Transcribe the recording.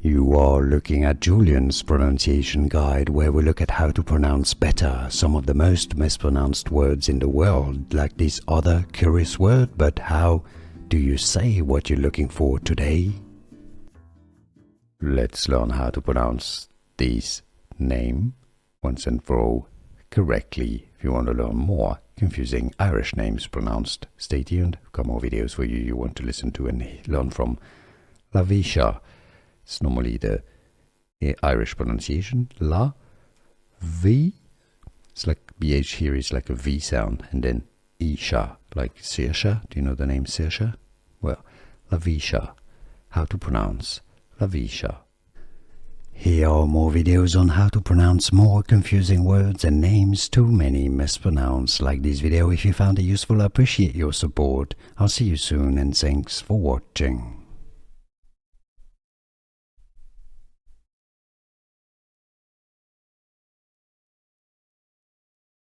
You are looking at Julian's pronunciation guide, where we look at how to pronounce better some of the most mispronounced words in the world, like this other curious word. But how do you say what you're looking for today? Let's learn how to pronounce this name once and for all correctly. If you want to learn more confusing Irish names pronounced, stay tuned. I've got more videos for you want to listen to and learn from. Labhaoise. It's normally the Irish pronunciation. La, V. It's like BH here is like a V sound, and then Isha, like Saoirse. Do you know the name Saoirse? Well, Labhaoise. How to pronounce Labhaoise. Here are more videos on how to pronounce more confusing words and names too many mispronounced. Like this video if you found it useful. I appreciate your support. I'll see you soon and thanks for watching.